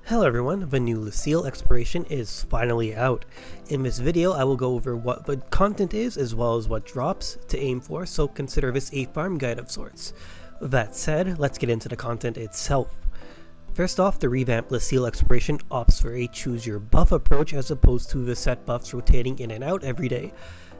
Hello everyone, the new Leciel exploration is finally out. In this video I will go over what the content is as well as what drops to aim for, so consider this a farm guide of sorts. With that said, let's get into the content itself. First off, the revamped Leciel exploration opts for a choose your buff approach as opposed to the set buffs rotating in and out every day.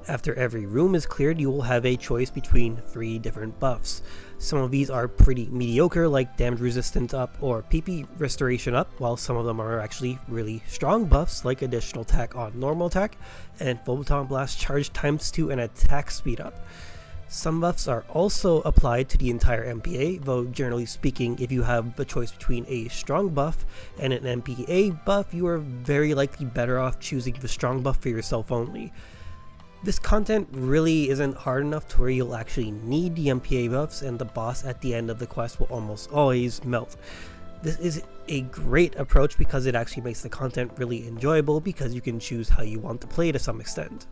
After every room is cleared, you will have a choice between 3 different buffs. Some of these are pretty mediocre, like damage resistance up or PP restoration up, while some of them are actually really strong buffs like additional attack on normal attack and photon blast charge ×2 and attack speed up. Some buffs are also applied to the entire MPA, though generally speaking, if you have the choice between a strong buff and an MPA buff, you are very likely better off choosing the strong buff for yourself only. This content really isn't hard enough to where you'll actually need the MPA buffs, and the boss at the end of the quest will almost always melt. This is a great approach because it actually makes the content really enjoyable because you can choose how you want to play to some extent.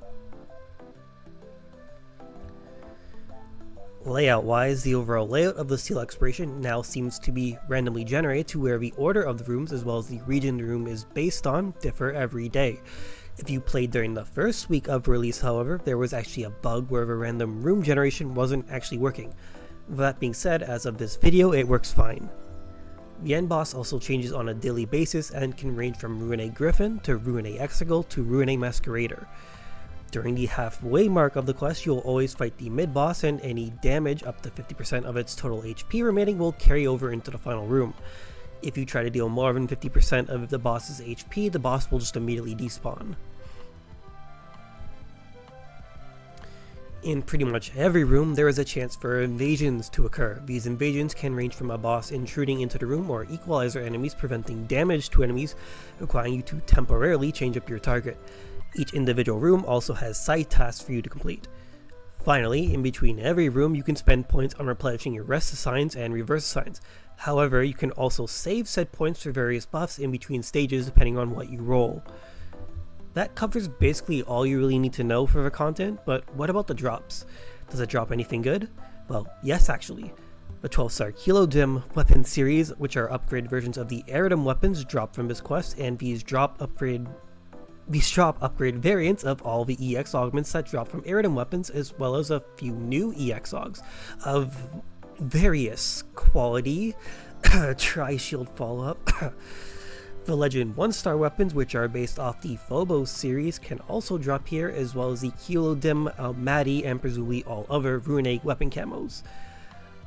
Layout wise, the overall layout of the Leciel exploration now seems to be randomly generated to where the order of the rooms as well as the region the room is based on differ every day. If you played during the first week of release, however, there was actually a bug where the random room generation wasn't actually working. With that being said, as of this video, it works fine. The end boss also changes on a daily basis and can range from Ruin a Griffin to Ruin a Exegol to Ruin a Masquerader. During the halfway mark of the quest, you'll always fight the mid-boss, and any damage up to 50% of its total HP remaining will carry over into the final room. If you try to deal more than 50% of the boss's HP, the boss will just immediately despawn. In pretty much every room, there is a chance for invasions to occur. These invasions can range from a boss intruding into the room or equalizer enemies preventing damage to enemies, requiring you to temporarily change up your target. Each individual room also has side tasks for you to complete. Finally, in between every room, you can spend points on replenishing your rest assigns and reverse assigns. However, you can also save said points for various buffs in between stages depending on what you roll. That covers basically all you really need to know for the content, but what about the drops? Does it drop anything good? Well, yes actually. The 12-star Kilo Dim weapon series, which are upgraded versions of the Aerodym weapons, drop from this quest, and these drop upgrade variants of all the EX augments that drop from Aerodym weapons, as well as a few new EX augs of various quality. Tri-shield follow-up. The Legend 1-star weapons, which are based off the Phobos series, can also drop here, as well as the Kilo Dim, Maddie, and presumably all other Ruinate weapon camos.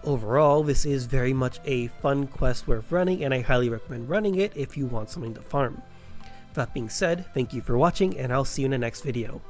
Overall, this is very much a fun quest worth running, and I highly recommend running it if you want something to farm. That being said, thank you for watching, and I'll see you in the next video.